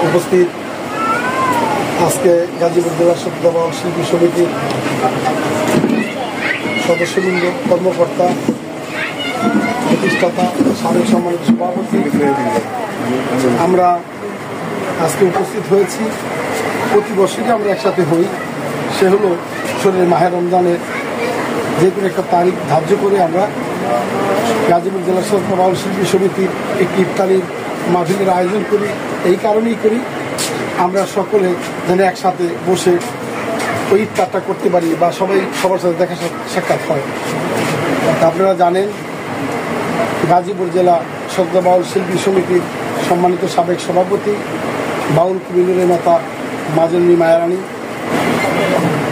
উপস্থিত আজকে গাজীপুর জেলা সত্যবাউল শিল্পী সমিতির সদস্যবৃন্দ, কর্মকর্তা, প্রতিষ্ঠাতা, সাবেক সম্মানিত সভাপতি, আমরা আজকে উপস্থিত হয়েছি। প্রতি বছরই আমরা একসাথে হই। সে হলো শরীরের মাহে রমজানের যে কোনো একটা তারিখ ধার্য করে আমরা গাজীপুর জেলা সত্যবাউল শিল্পী সমিতির একটি ইফতারির মাহফিলের আয়োজন করি। এই কারণেই করি আমরা সকলে যেন একসাথে বসে ওই ইফতারটা করতে পারি বা সবাই সবার সাথে দেখা সাক্ষাৎ হয়। আপনারা জানেন গাজীপুর জেলা সত্যবাউল শিল্পী সমিতির সম্মানিত সাবেক সভাপতি বাউল কবিরের নেতা মাজনী মায়ারানী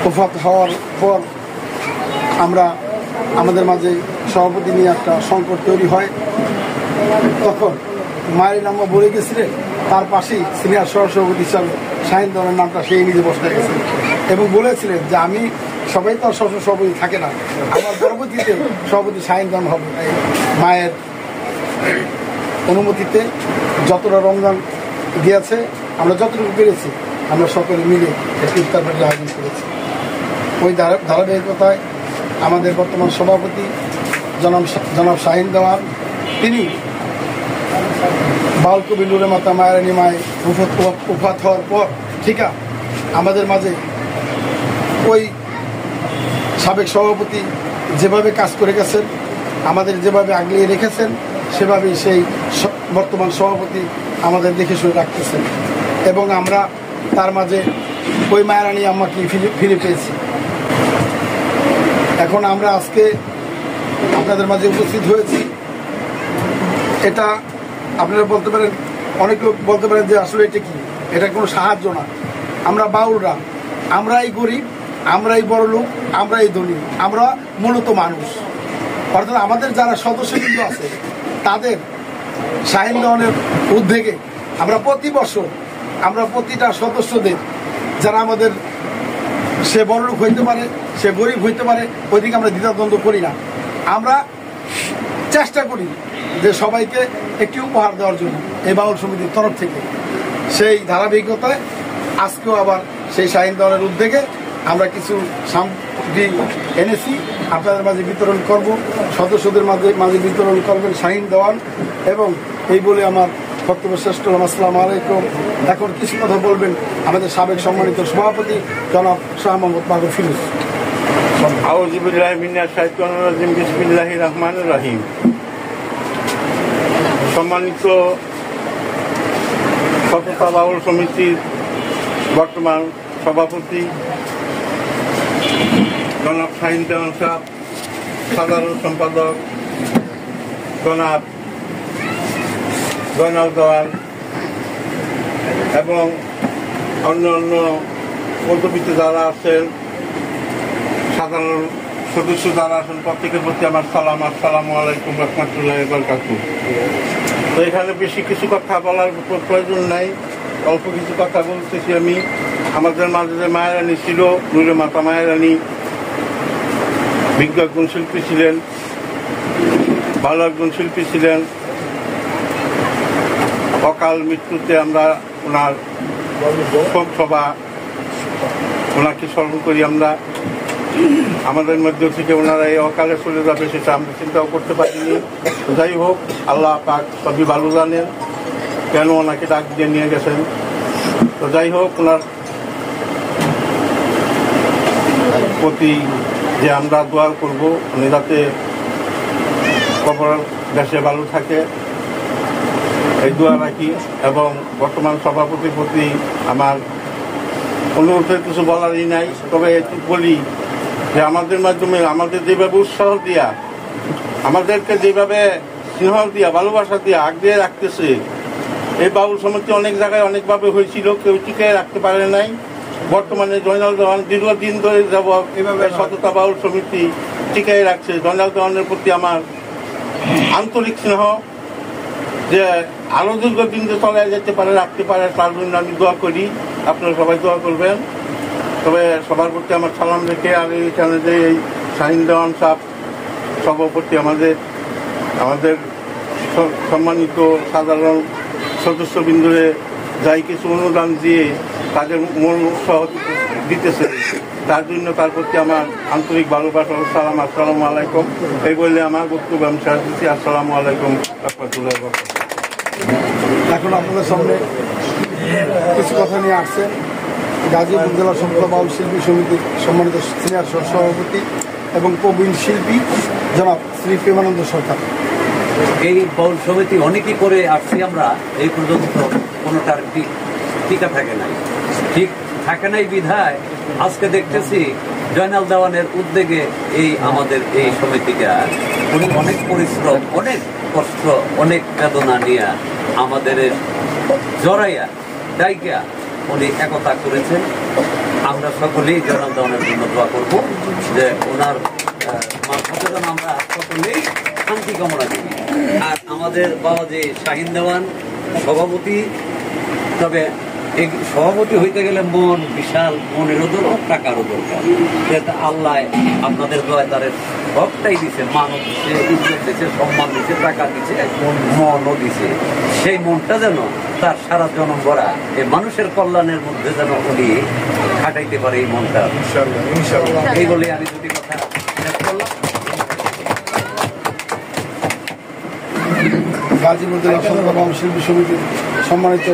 ওফাত হওয়ার পর আমরা আমাদের মাঝে সভাপতি নিয়ে একটা সংকট তৈরি হয়। তখন মায়ের নাম বলে গেছিলেন, তার পাশেই সিনিয়র সহসভাপতি হিসাবে শাহিন দেওয়ানের নামটা সেই নিজে বসে গেছেন এবং বলেছিলেন যে আমি সবাই তো সভাপতি থাকে না, আমার পরবর্তীতে সভাপতি শাহিন দেওয়ান হবে। মায়ের অনুমতিতে যতটা রমজান দিয়েছে আমরা যতটুকু পেরেছি আমরা সকলে মিলে একটি ইফতার পার্টির আয়োজন করেছি। ওই ধারাবাহিকতায় আমাদের বর্তমান সভাপতি জনাব শাহিন দেওয়ান তিনি বাউল কবি নুরে মাতা মায়ারানী মায় উফাত হওয়ার পর আমাদের মাঝে ওই সাবেক সভাপতি যেভাবে কাজ করে গেছেন, আমাদের যেভাবে আগলিয়ে রেখেছেন, সেভাবেই সেই বর্তমান সভাপতি আমাদের দেখে শুনে রাখতেছেন এবং আমরা তার মাঝে ওই মায়ারানী আম্মাকে ফিরে পেয়েছি। এখন আমরা আজকে আপনাদের মাঝে উপস্থিত হয়েছি। এটা আপনারা বলতে পারেন, অনেক লোক বলতে পারেন যে আসলে এটা কি, এটা কোনো সাহায্য না। আমরা বাউলরা, আমরাই গরিব, আমরাই বড় লোক, আমরাই ধনী, আমরা মূলত মানুষ। অর্থাৎ আমাদের যারা সদস্যবৃন্দ আছে তাদের শাহিন দেওয়ানের উদ্যোগে আমরা প্রতি বছর আমরা প্রতিটা সদস্যদের যারা আমাদের সে বড় লোক হইতে পারে, সে গরিব হইতে পারে, ওইদিকে আমরা দ্বিধাদ্বন্দ্ব করি না। আমরা চেষ্টা করি যে সবাইকে একটি উপহার দেওয়ার জন্য এই বাউল সমিতির তরফ থেকে। সেই ধারাবাহিকতায় আজকেও আবার সেই শাহিন দেওয়ানের উদ্যোগে আমরা কিছু সামগ্রী এনেছি, আপনাদের মাঝে বিতরণ করব। সদস্যদের মাঝে বিতরণ করবেন শাহিন দেওয়ান। এবং এই বলে আমার বক্তব্য শেষ করলাম। আসসালামু আলাইকুম। এখন কিছু কথা বলবেন আমাদের সাবেক সম্মানিত সভাপতি জনাব শাহ মোহাম্মদ মাহবুব ফিরোজ। আউযু বিল্লাহি মিনাশ শাইতানির রাজিম। বিসমিল্লাহির রহমানির রহিম। সম্মানিত সততা বাউল সমিতির বর্তমান সভাপতি জনাব শাহিন দেওয়ান সাহেব, সাধারণ সম্পাদক জনাব জয়নাল দেওয়ান এবং অন্য অন্য পদবীতে যারা আছেন, সাধারণ সদস্য যারা আছেন, প্রত্যেকের প্রতি আমার সালাম। আসসালামু আলাইকুম রহমতুল্লাহি ওয়া বারাকাতুহু। তো এখানে বেশি কিছু কথা বলার প্রয়োজন নাই, অল্প কিছু কথা বলতেছি আমি। আমাদের মাঝে যে মায়ারানী ছিল, নুরে মাতা মায়ারানী বিজ্ঞ একজন শিল্পী ছিলেন, ভালো একজন শিল্পী ছিলেন। অকাল মৃত্যুতে আমরা ওনার শোক সভা, ওনাকে স্মরণ করি আমরা। আমাদের মধ্য থেকে ওনারা এই অকালে চলে যাবে সেটা আমরা চিন্তাও করতে পারিনি। যাই হোক, আল্লাহ পাক সবই ভালো জানেন কেন ওনাকে ডাক দিয়ে নিয়ে গেছেন। তো যাই হোক, ওনার প্রতি যে আমরা দোয়া করব উনি যাতে কবর দেশে ভালো থাকে, এই দোয়া রাখি। এবং বর্তমান সভাপতির প্রতি আমার অনুরোধের কিছু বলারই নাই, তবে একটু বলি যে আমাদের মাধ্যমে আমাদের যেভাবে উৎসাহ দিয়া, আমাদেরকে যেভাবে স্নেহ দিয়া, ভালোবাসা দিয়া আগিয়ে রাখতেছে, এই বাউল সমিতি অনেক জায়গায় অনেকভাবে হয়েছিল, কেউ টিকিয়ে রাখতে পারে নাই। বর্তমানে জয়নাল দেওয়ান দীর্ঘদিন ধরে যাব এভাবে সততা বাউল সমিতি টিকিয়ে রাখছে। জয়নাল দেওয়ানের প্রতি আমার আন্তরিক স্নেহ, যে আরো দীর্ঘদিন যে চলে যেতে পারে, রাখতে পারে, তার জন্য আমি দোয়া করি। আপনারা সবাই দোয়া করবেন। তবে সবার প্রতি আমার সালাম রেখে আমি এখানে যে এই শাহিন দেওয়ান সাহেব সভাপতি, আমাদের সম্মানিত সাধারণ সদস্যবৃন্দরে যাই কিছু অনুদান দিয়ে তাদের মূল উৎসাহ দিতেছে, তার জন্য তার প্রতি আমার আন্তরিক ভালোবাসা ও সালাম। আসসালামু আলাইকুম। এই বললে আমার বক্তব্য আমি শেষ দিচ্ছি। আসসালামু আলাইকুম রাহমাতুল্লাহি ওয়া বারাকাতুহু। এখন আপনাদের সামনে কিছু কথা নিয়ে আসছেন গাজীপুর জেলা সমতা বাউল শিল্পী সমিতির সম্মানিত সিনিয়র সভাপতি এবং প্রবীণ শিল্পী জনাব শ্রী প্রেমানন্দ সরকার। এই বাউল সমিতি অনেকই করে আসছি আমরা, এই পর্যন্ত কোনোটার টিকা থাকে নাই, ঠিক থাকে নাই বিধায় আজকে দেখতেছি জয়নাল দেওয়ানের উদ্যোগে এই আমাদের এই সমিতিটা উনি অনেক পরিশ্রম, অনেক কষ্ট, অনেক বেদনা নিয়ে আমাদের জড়াইয়া ডাইকা উনি একতা করেছেন। আমরা সকলেই জয়নাল দেওয়ানের জন্য দোয়া করবো যে ওনার মারফতে যেন আমরা সকলেই শান্তি কামনা করি। আর আমাদের বাবা যে শাহিন দেওয়ান সভাপতি, তবে এই সভাপতি হইতে গেলে মন বিশাল, মনেরও দরকার, টাকারও দরকার। আল্লাহ আপনাদের দোয়ায় তার সবটাই দিছে, মানও দিছে, ইজ্জত দিছে, সম্মান দিছে, টাকা দিছে, মনও দিছে। সেই মনটা যেন তার সারা জনম ভরা এই মানুষের কল্যাণের মধ্যে যেন উনি খাটাইতে পারে এই মনটা। এই বলে আমি দুটি কথা শেষ করলাম। গাজীপুর জেলা সমতা বাউল শিল্পী সমিতির সম্মানিত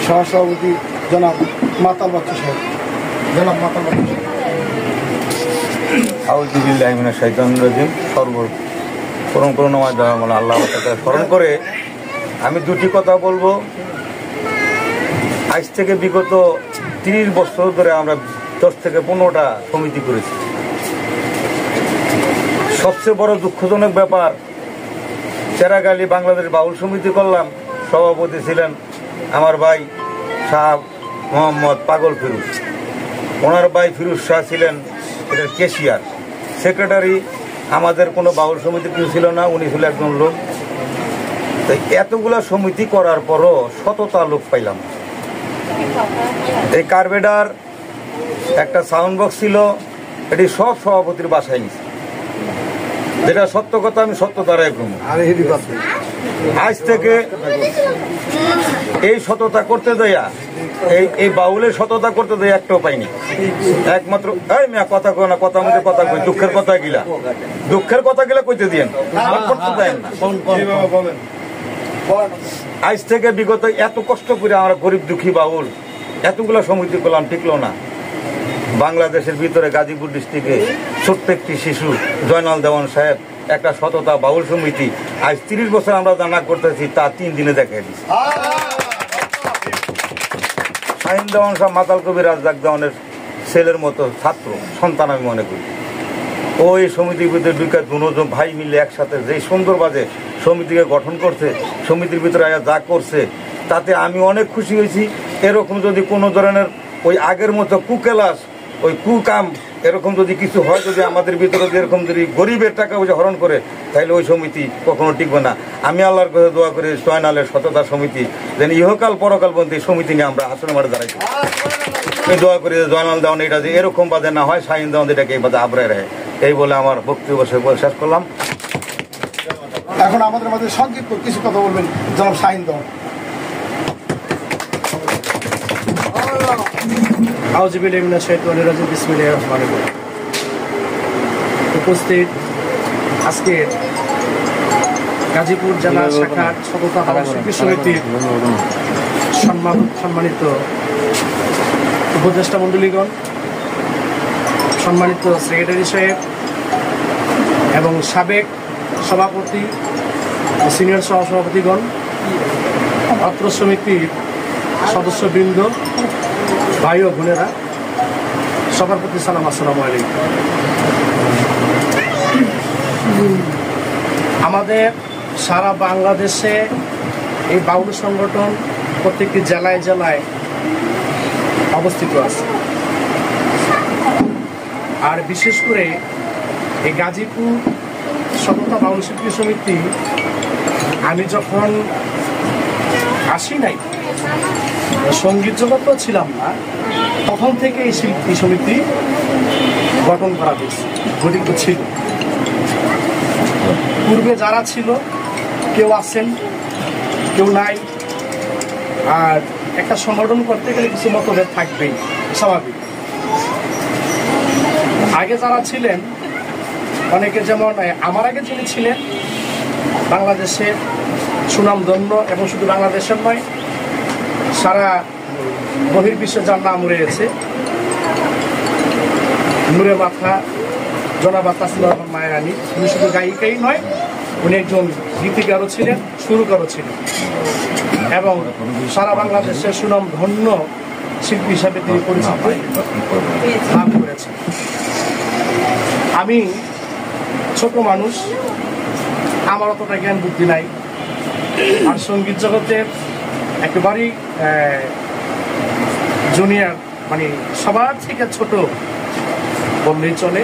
সহসভাপতি জনাব মাতাল বাচ্চু সাহেব। জনাব মাতাল বাচ্চু সাহেব। আউযুবিল্লাহি মিনাশ শাইতানির রাজিম। সর্বপ্রথম করুণাময় দয়াময় আল্লাহ তাআলাকে স্মরণ করে আমি দুটি কথা বলবো। আজ থেকে বিগত 30 বছর ধরে আমরা 10 থেকে 15টা সমিতি করেছি। সবচেয়ে বড় দুঃখজনক ব্যাপার, চেরাগালি বাংলাদেশ বাউল সমিতি করলাম, সভাপতি ছিলেন আমার ভাই শাহ মোহাম্মদ পাগল ফিরোজ, ওনার ভাই ফিরোজ শাহ ছিলেন এটার ক্যাশিয়ার, সেক্রেটারি। আমাদের কোনো বাউল সমিতি কেউ ছিল না, উনি ছিল একজন লোক। তাই এতগুলা সমিতি করার পরও শততা লোক পাইলাম। এই কার্বেডার একটা সাউন্ড বক্স ছিল, এটি সব সভাপতির বাসায় নিছে। যেটা সত্য কথা, আমি সত্য দ্বারাই প্রমাণ। আজ থেকে এই সততা করতে দেয়া, এই বাউলের সততা করতে দেয়া একটাও পাইনি। একমাত্র এই মিয়া কথা কয় না, কথা মধ্যে কথা কই, দুঃখের কথা গিলা কইতে দিয়েন, করতে দেন না। আজ থেকে বিগত এত কষ্ট করে আমরা গরিব দুঃখী বাউল এতগুলা সমিতি করলাম, টিকলো না। বাংলাদেশের ভিতরে গাজীপুর ডিস্ট্রিক্টে ছোট্ট একটি শিশু জয়নাল দেওয়ান সাহেব একটা সততা বাউল সমিতি আজ 30 বছর আমরা জানা করতেছি, তা 3 দিনে দেখাই দিচ্ছি। শাহিন দেওয়ান সাহেব মাতাল কবি রাজ্জাক দেওয়ানের ছেলের মতো ছাত্র সন্তান আমি মনে করি। ওই সমিতির ভিতরে দুইটা দুজন ভাই মিলে একসাথে যে সুন্দরভাবে সমিতিকে গঠন করছে, সমিতির ভিতরে যা করছে, তাতে আমি অনেক খুশি হয়েছি। এরকম যদি কোনো ধরনের ওই আগের মতো কুকেলাস, ওই কুকাম এরকম যদি কিছু হয়, যদি আমাদের ভিতরে এরকম যদি গরিবের টাকা পয়সা হরণ করে, তাহলে ওই সমিতি কখনো টিকবে না। আমি আল্লাহর কাছে দোয়া করি জয়নালের সততা সমিতি যেন ইহকাল পরকাল পর্যন্ত এই সমিতি নিয়ে আমরা আসনে মাঠে দাঁড়াই। আমি দোয়া করি যে জয়নাল দেওয়ান এটা যে এরকম বাদে না হয়, শাহিন দেওয়ান এটাকে এই বাদে আবরায় রাখে। এই বলে আমার বক্তব্য শেষ করলাম। এখন আমাদের মাঝে সংক্ষিপ্ত কিছু কথা বলবেন জনাব শাহিন দেওয়ান। আউযুবিল্লাহি মিনাশ শাইতানির রাজিম। বিসমিল্লাহির রহমানির রহিম। উপস্থিত আজকের গাজীপুর জেলা শাখার সততা বাউল শিল্পী সমিতির সম্মানিত উপদেষ্টা মণ্ডলীগণ, সম্মানিত সেক্রেটারি সাহেব এবং সাবেক সভাপতি ও সিনিয়র সহসভাপতিগণ, অত্র সমিতির সদস্যবৃন্দ, ভাই ও বোনেরা, সবার প্রতি সালাম, আসসালামু আলাইকুম। আমাদের সারা বাংলাদেশে এই বাউল সংগঠন প্রত্যেকটি জেলায় জেলায় অবস্থিত আছে। আর বিশেষ করে এই গাজীপুর সততা বাউল শিল্পী সমিতি আমি যখন আসি নাই, সঙ্গীত জগৎও ছিলাম না, তখন থেকে এই শিল্পী সমিতি গঠন করা হয়েছে, গঠিত ছিল। পূর্বে যারা ছিল কেউ আছেন, কেউ নাই, আর একটা সংগঠন করতে গেলে কিছু মতভেদ থাকবেই, স্বাভাবিক। আগে যারা ছিলেন অনেকে, যেমন আমার আগে যিনি ছিলেন, বাংলাদেশের সুনামধন্য এবং শুধু বাংলাদেশের নয় সারা বহির্বিশ্বে যার নাম রয়েছে, নূরে মাথা জনাবা তাসলিমা রহমান মায়ারানী, উনি শুধু গায়িকাই নয়, উনি একজন গীতিকারও ছিলেন, সুরকারও ছিলেন এবং সারা বাংলাদেশের সুনামধন্য শিল্পী হিসাবে তিনি পরিচিতি লাভ করেছেন। আমি ছোট মানুষ, আমার অতটা জ্ঞান বুদ্ধি নাই, আর সঙ্গীত জগতের একেবারেই জুনিয়র, মানে সবার থেকে ছোট বললেই চলে।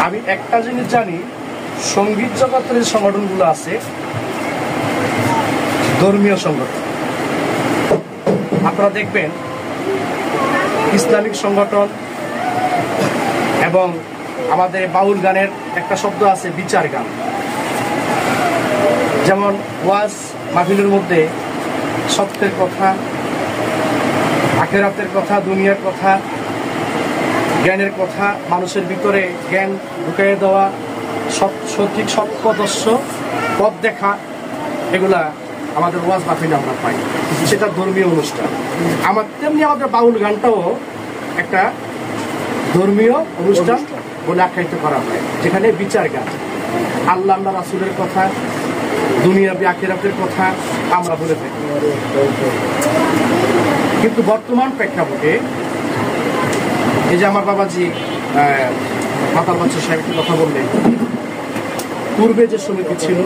আমি একটা জিনিস জানি, সঙ্গীত জগতের যে সংগঠনগুলো আছে ধর্মীয় সংগঠন, আপনারা দেখবেন ইসলামিক সংগঠন এবং আমাদের বাউল গানের একটা শব্দ আছে বিচার গান। যেমন ওয়াজ মাহফিলের মধ্যে সত্যের কথা, আখেরাতের কথা, দুনিয়ার কথা, জ্ঞানের কথা, মানুষের ভিতরে জ্ঞান ঢুকিয়ে দেওয়া, সঠিক সৎপদর্শ পথ দেখা, এগুলা আমাদের ওয়াজ মাহফিলে আমরা পাই, সেটা ধর্মীয় অনুষ্ঠান। তেমনি আমাদের বাউল গানটাও একটা ধর্মীয় অনুষ্ঠান বলে আখ্যায়িত করা হয়, যেখানে বিচার গান, আল্লাহ রাসূলের কথা, দুনিয়াবি আখিরাতের কথা আমরা বলে থাকি। কিন্তু বর্তমান প্রেক্ষাপটে এই যে আমার বাবাজি মাতাল বাচ্চা সাহেব কথা বললেন, পূর্বে যে সমিতি ছিল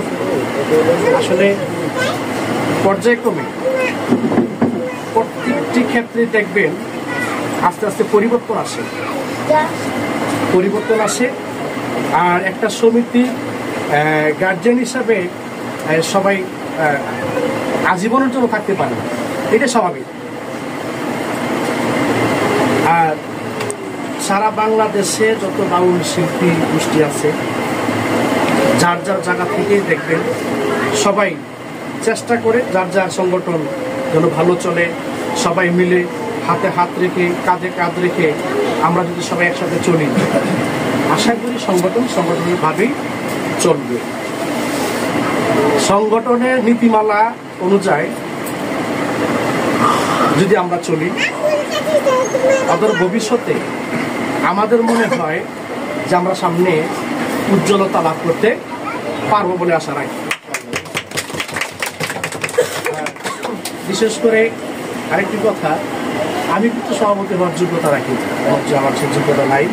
আসলে পর্যায়ক্রমে প্রত্যেকটি ক্ষেত্রে দেখবেন আস্তে আস্তে পরিবর্তন আসে। আর একটা সমিতি গার্জিয়ান হিসাবে সবাই আজীবনের জন্য থাকতে পারে না, এটা স্বাভাবিক। আর সারা বাংলাদেশে যত বাউল শিল্পী গোষ্ঠী আছে, যার যার জায়গা থেকে দেখবেন সবাই চেষ্টা করে যার যার সংগঠন যেন ভালো চলে, সবাই মিলে হাতে হাত রেখে কাঁধে কাঁধ রেখে আমরা যদি সবাই একসাথে চলি, আশা করি সংগঠনের ভাবেই চলবে। সংগঠনের নীতিমালা অনুযায়ী যদি আমরা চলি, অদূর ভবিষ্যতে আমাদের মনে হয় যে আমরা সামনে উজ্জ্বলতা লাভ করতে পারবো বলে আশা রাখি। বিশেষ করে আরেকটি কথা, আমি কিন্তু সভাপতি হওয়ার যোগ্যতা রাখি, আমার সে যোগ্যতা নাই।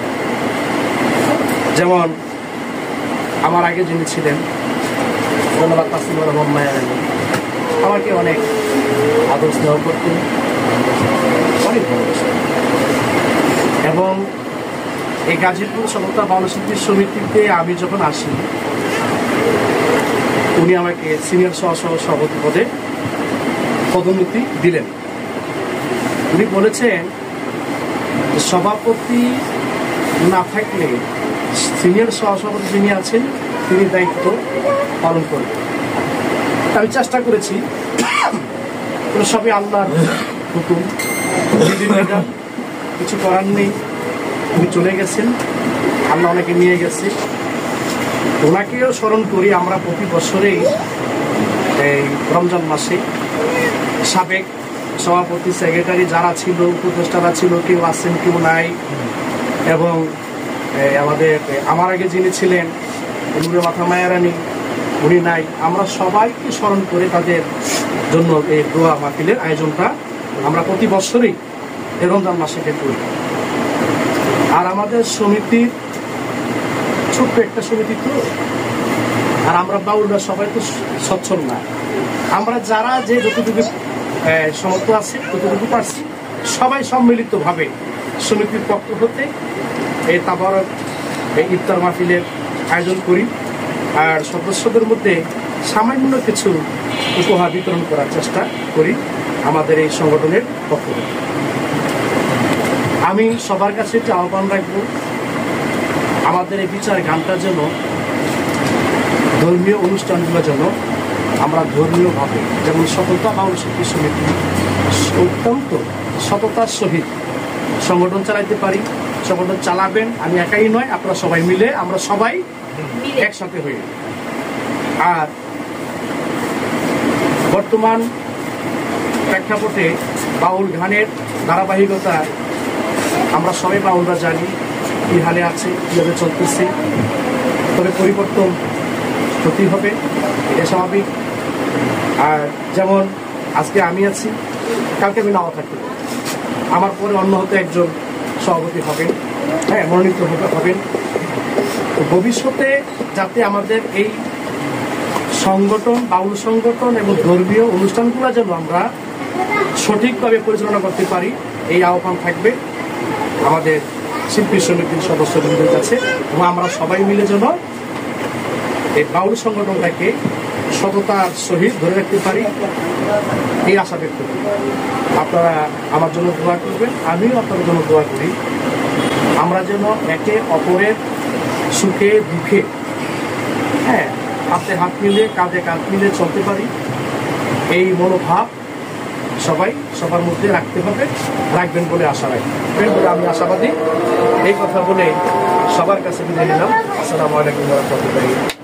যেমন আমার আগে যিনি ছিলেন জনাব তাসলিমা রহমান মায়ারানী, আমাকে অনেক আদর স্নেহ করতেন, অনেক ভালোবাসতেন। এবং এই গাজীপুর সমতা বাউল শিল্পী সমিতিতে আমি যখন আসি, উনি আমাকে সিনিয়র সভাপতি পদে পদোন্নতি দিলেন। উনি বলেছেন সভাপতি না থাকলে সিনিয়র সহসভাপতি যিনি আছেন তিনি দায়িত্ব পালন করবেন। আমি চেষ্টা করেছি, সবই আল্লাহর হুকুম, কিছু করার নেই। উনি চলে গেছেন, আল্লাহ অনেকে নিয়ে গেছে, ওনাকেও স্মরণ করি। আমরা প্রতি বছরেই এই রমজান মাসে সাবেক সভাপতি, সেক্রেটারি যারা ছিল, উপদেষ্টারা ছিল, কেউ আছেন কেউ নাই, এবং আমাদের আমার আগে যিনি ছিলেন নূরে মাথা মায়ারানী, উনি নাই, আমরা সবাইকে স্মরণ করে তাদের জন্য এই দোয়া মাহফিলের আয়োজনটা আমরা প্রতি বছরই এই রমজান মাসে করি। আর আমাদের সমিতির ছোট্ট একটা সমিতি তো, আর আমরা বাউলরা সবাই তো সচ্ছল না, আমরা যারা যে যতটুকু সমর্থ আছে যতটুকু পারছি সবাই সম্মিলিতভাবে সমিতির পক্ষ হতে এই তাবারক এই ইফতার মাহফিলের আয়োজন করি। আর সদস্যদের মধ্যে সামান্য কিছু উপহার বিতরণ করার চেষ্টা করি আমাদের এই সংগঠনের পক্ষ থেকে। আমি সবার কাছে একটি আহ্বান রাখবো, আমাদের এই বিচার গানটা যেন, ধর্মীয় অনুষ্ঠানগুলো যেন আমরা ধর্মীয়ভাবে যেমন সততা বাউল শিল্পী সমিতি অত্যন্ত সততার সহিত সংগঠন চালাইতে পারি। সংগঠন চালাবেন, আমি একাই নয়, আপনারা সবাই মিলে, আমরা সবাই একসাথে হই। আর বর্তমান প্রেক্ষাপটে বাউল গানের ধারাবাহিকতা আমরা সবাই বাউলরা জানি কি হালে আছে, কীভাবে চলতেছে। তবে পরিবর্তন হতেই হবে, এটা স্বাভাবিক। আর যেমন আজকে আমি আছি, কালকে আমি নাও থাকতে, আমার পরে অন্য হতে একজন সভাপতি হবেন, হ্যাঁ, মনোনীত হবেন। তো ভবিষ্যতে যাতে আমাদের এই সংগঠন, বাউল সংগঠন এবং ধর্মীয় অনুষ্ঠানগুলো যেন আমরা সঠিকভাবে পরিচালনা করতে পারি, এই আহ্বান থাকবে আমাদের শিল্পী সমিতির সদস্যবৃন্দের কাছে। এবং আমরা সবাই মিলে যেন এই বাউল সংগঠনটাকে সততার সহিত ধরে রাখতে পারি, এই আশা ব্যক্ত করি। আপনারা আমার জন্য দোয়া করবেন, আমিও আপনাদের জন্য দোয়া করি। আমরা যেন একে অপরের সুখে দুঃখে, হ্যাঁ, হাতে হাত মিলে কাঁধে কাঁধ মিলে চলতে পারি, এই মনোভাব সবাই সবার মধ্যে রাখতে হবে, রাখবেন বলে আশা রাখি, বলে আমি আশাবাদী। এই কথা বলে সবার কাছে বিদায় নিলাম। আসসালামু আলাইকুম ওয়া রাহমাতুল্লাহি।